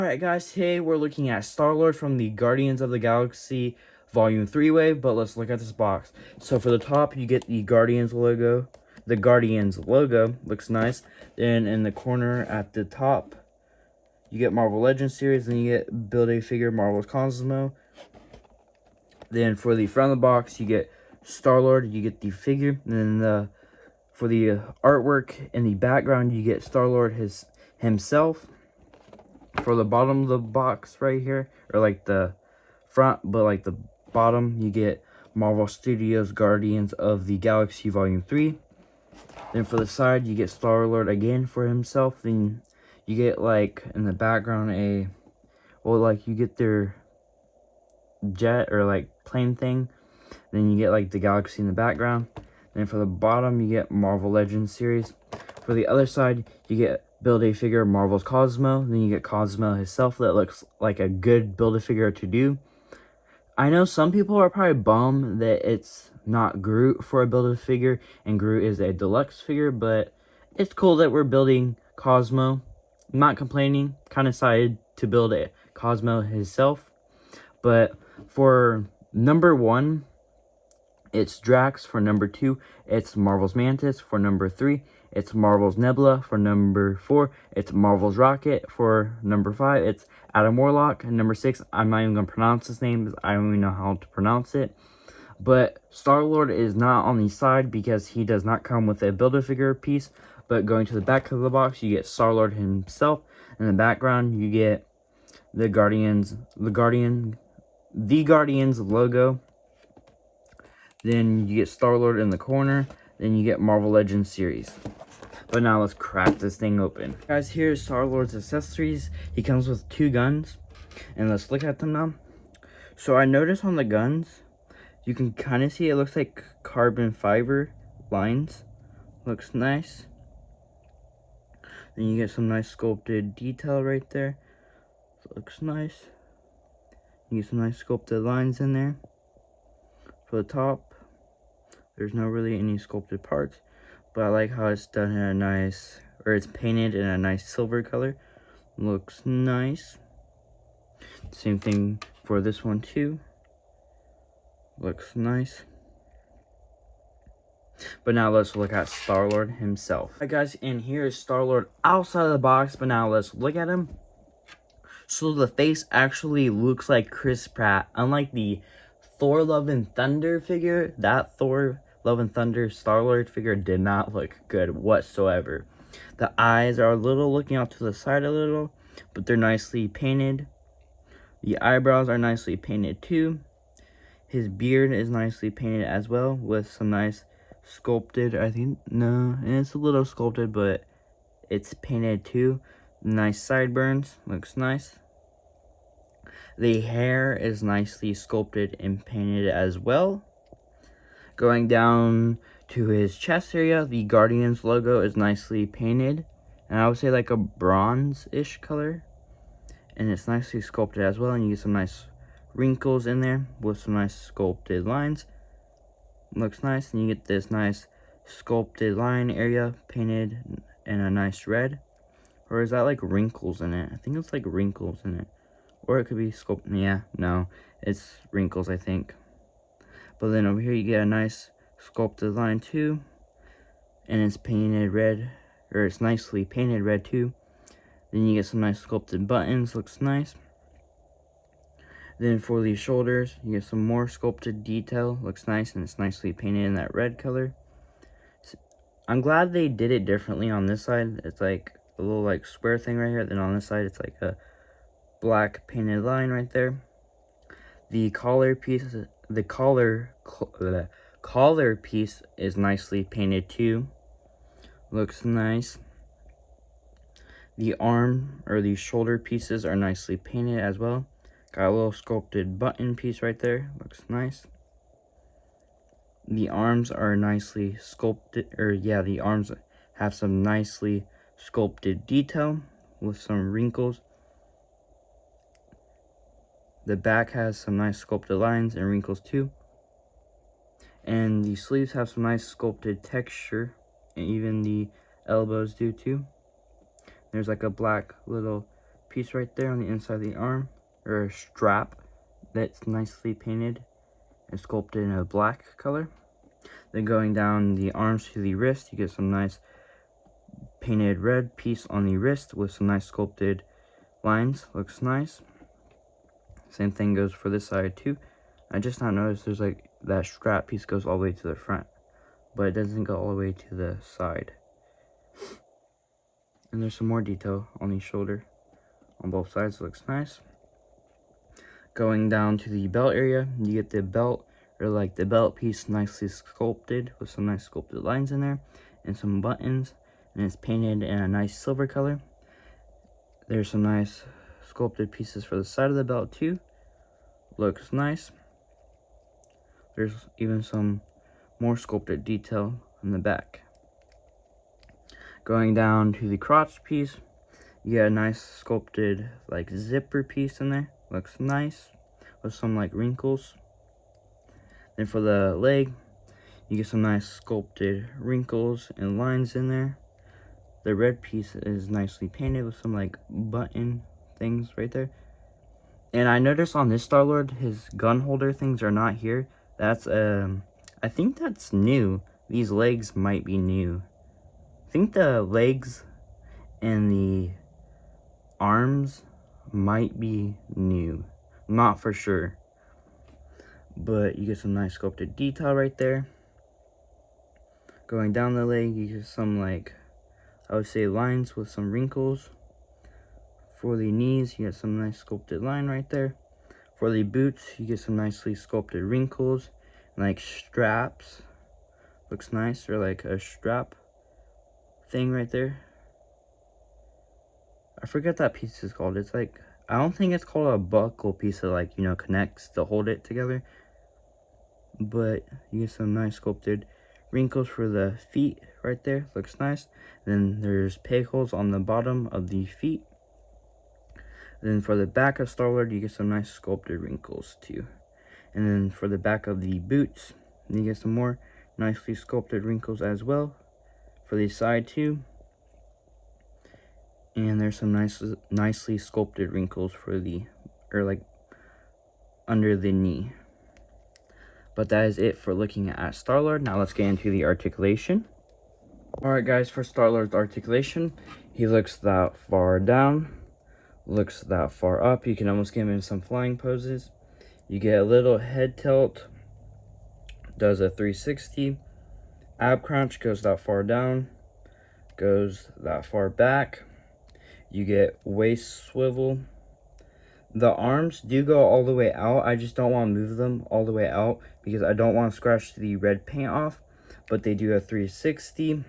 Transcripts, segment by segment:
Alright guys, today we're looking at Star-Lord from the Guardians of the Galaxy Volume 3 wave, but let's look at this box. So for the top, you get the Guardians logo. The Guardians logo looks nice. Then in the corner at the top, you get Marvel Legends series, and you get Build-A-Figure Marvel's Cosmo. Then for the front of the box, you get Star-Lord, you get the figure, and then for the artwork in the background, you get Star-Lord himself. For the bottom of the box right here, or like the front, but like the bottom, you get Marvel Studios Guardians of the Galaxy Volume 3. Then for the side, you get Star-Lord again for himself. Then you get, like, in the background you get their jet or like plane thing. Then you get like the galaxy in the background. Then for the bottom, you get Marvel Legends series. For the other side, you get Build-A-Figure Marvel's Cosmo. Then you get Cosmo himself. That looks like a good Build-A-Figure to do. I know some people are probably bummed that it's not Groot for a Build-A-Figure, and Groot is a deluxe figure, but it's cool that we're building Cosmo. I'm not complaining. Kind of excited to build a Cosmo himself. But for number 1, it's Drax. For number 2, it's Marvel's Mantis. For number 3, it's Marvel's Nebula. For number 4, it's Marvel's Rocket. For number 5, it's Adam Warlock. And number 6, I'm not even going to pronounce his name because I don't even know how to pronounce it. But Star-Lord is not on the side because he does not come with a Build-A-Figure piece. But going to the back of the box, you get Star-Lord himself. In the background, you get the Guardians logo. Then you get Star-Lord in the corner. Then you get Marvel Legends series. But now let's crack this thing open. Guys, here's Star-Lord's accessories. He comes with 2 guns. And let's look at them now. So I noticed on the guns, you can kind of see it looks like carbon fiber lines. Looks nice. Then you get some nice sculpted detail right there. Looks nice. You get some nice sculpted lines in there. For the top, there's not really any sculpted parts, but I like how it's done in a nice, or it's painted in a nice silver color. Looks nice. Same thing for this one too. Looks nice. But now let's look at Star-Lord himself. Alright guys, and here is Star-Lord outside of the box, but now let's look at him. So the face actually looks like Chris Pratt. Unlike the Thor Love and Thunder figure, that Thor Love and Thunder Star-Lord figure did not look good whatsoever. The eyes are a little looking out to the side a little, but they're nicely painted. The eyebrows are nicely painted too. His beard is nicely painted as well with some nice sculpted, it's a little sculpted, but it's painted too. Nice sideburns, looks nice. The hair is nicely sculpted and painted as well. Going down to his chest area, the Guardians logo is nicely painted. And I would say like a bronze-ish color. And it's nicely sculpted as well. And you get some nice wrinkles in there with some nice sculpted lines. Looks nice. And you get this nice sculpted line area painted in a nice red. Or is that like wrinkles in it? I think it's like wrinkles in it. Or it could be sculpted. Yeah, no. It's wrinkles, I think. But then over here you get a nice sculpted line too. And it's painted red. Or it's nicely painted red too. Then you get some nice sculpted buttons. Looks nice. Then for the shoulders, you get some more sculpted detail. Looks nice. And it's nicely painted in that red color. I'm glad they did it differently on this side. It's like a little like square thing right here. Then on this side, it's like a black painted line right there. The collar piece, collar piece is nicely painted too. Looks nice. The arm or the shoulder pieces are nicely painted as well. Got a little sculpted button piece right there. Looks nice. The arms are nicely sculpted, the arms have some nicely sculpted detail with some wrinkles. The back has some nice sculpted lines and wrinkles too. And the sleeves have some nice sculpted texture. And even the elbows do too. There's like a black little piece right there on the inside of the arm, or a strap that's nicely painted and sculpted in a black color. Then going down the arms to the wrist, you get some nice painted red piece on the wrist with some nice sculpted lines. Looks nice. Same thing goes for this side too. I just not noticed there's like that strap piece goes all the way to the front, but it doesn't go all the way to the side. And there's some more detail on the shoulder on both sides. Looks nice. Going down to the belt area, you get the belt, or like the belt piece, nicely sculpted with some nice sculpted lines in there and some buttons, and it's painted in a nice silver color. There's some nice sculpted pieces for the side of the belt too. Looks nice. There's even some more sculpted detail in the back. Going down to the crotch piece, you get a nice sculpted like zipper piece in there. Looks nice with some like wrinkles. Then for the leg, you get some nice sculpted wrinkles and lines in there. The red piece is nicely painted with some like button things right there. And I noticed on this Star-Lord, his gun holder things are not here. That's I think that's new. These legs might be new. I think the legs and the arms might be new. Not for sure. But you get some nice sculpted detail right there. Going down the leg, you get some like, I would say, lines with some wrinkles. For the knees, you get some nice sculpted line right there. For the boots, you get some nicely sculpted wrinkles and like straps. Looks nice, or like a strap thing right there. I forget that piece is called. It's like, I don't think it's called a buckle piece that like, you know, connects to hold it together. But you get some nice sculpted wrinkles for the feet right there. Looks nice. Then there's peg holes on the bottom of the feet. Then for the back of Star-Lord, you get some nice sculpted wrinkles too. And then for the back of the boots, you get some more nicely sculpted wrinkles as well. For the side too. And there's some nicely sculpted wrinkles for the, or like under the knee. But that is it for looking at Star-Lord. Now let's get into the articulation. Alright guys, for Star-Lord's articulation, he looks that far down, looks that far up. You can almost get him in some flying poses. You get a little head tilt, does a 360. Ab crunch goes that far down, goes that far back. You get waist swivel. The arms do go all the way out. I just don't want to move them all the way out because I don't want to scratch the red paint off. But they do a 360.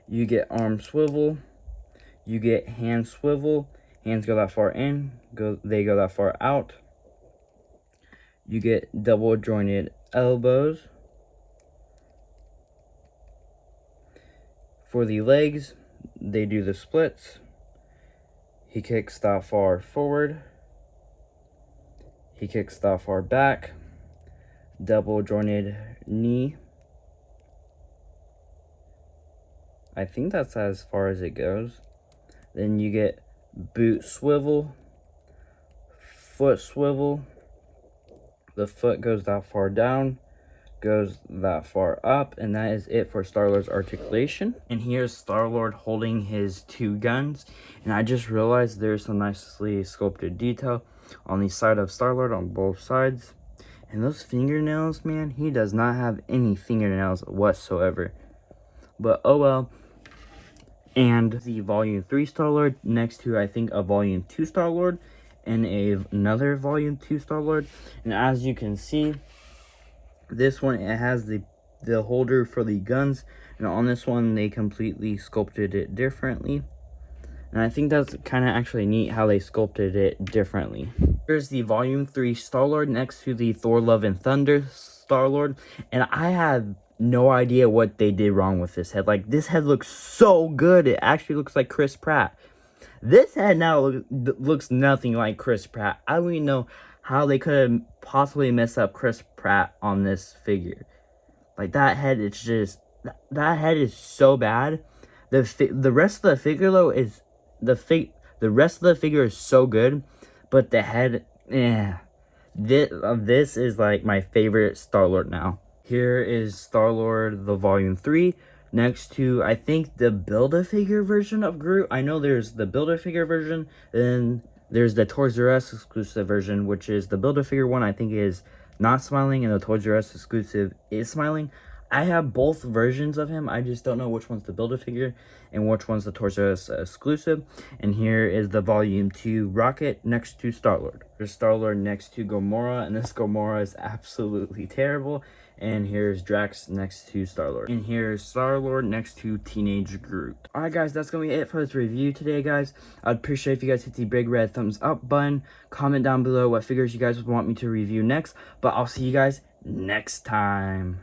You get arm swivel. You get hand swivel. Hands go that far in. They go that far out. You get double jointed elbows. For the legs, they do the splits. He kicks that far forward. He kicks that far back. Double jointed knee. I think that's as far as it goes. Then you get boot swivel. Foot swivel. The foot goes that far down. Goes that far up, and that is it for Star-Lord's articulation. And here's Star-Lord holding his two guns, and I just realized there's some nicely sculpted detail on the side of Star-Lord on both sides. And those fingernails, man, he does not have any fingernails whatsoever. But oh well. And the Volume 3 Star-Lord next to, I think, a Volume 2 Star-Lord and another Volume 2 Star-Lord. And as you can see, this one, it has the holder for the guns, and on this one they completely sculpted it differently, and I think that's kind of actually neat how they sculpted it differently. Here's the Volume 3 Star-Lord next to the Thor Love and Thunder Star-Lord, and I had no idea what they did wrong with this head. Like, this head looks so good. It actually looks like Chris Pratt. This head now looks nothing like Chris Pratt. I don't even know how they could have possibly messed up Chris Pratt on this figure. Like, that head, it's just, that head is so bad. The rest of the figure though is, the The rest of the figure is so good, but the head, this is like my favorite Star-Lord now. Here is Star-Lord, the Volume 3, next to, I think, the Build-A-Figure version of Groot. I know there's the Build-A-Figure version, then there's the Toys R Us exclusive version, which is the Build-A-Figure one, I think is not smiling, and the Toys R Us exclusive is smiling. I have both versions of him. I just don't know which one's the Build-A-Figure and which one's the Toys R Us exclusive. And here is the Volume 2 Rocket next to Star-Lord. There's Star-Lord next to Gamora, and this Gamora is absolutely terrible. And here's Drax next to Star-Lord. And here's Star-Lord next to Teenage Groot. Alright guys, that's going to be it for this review today, guys. I'd appreciate if you guys hit the big red thumbs up button. Comment down below what figures you guys would want me to review next. But I'll see you guys next time.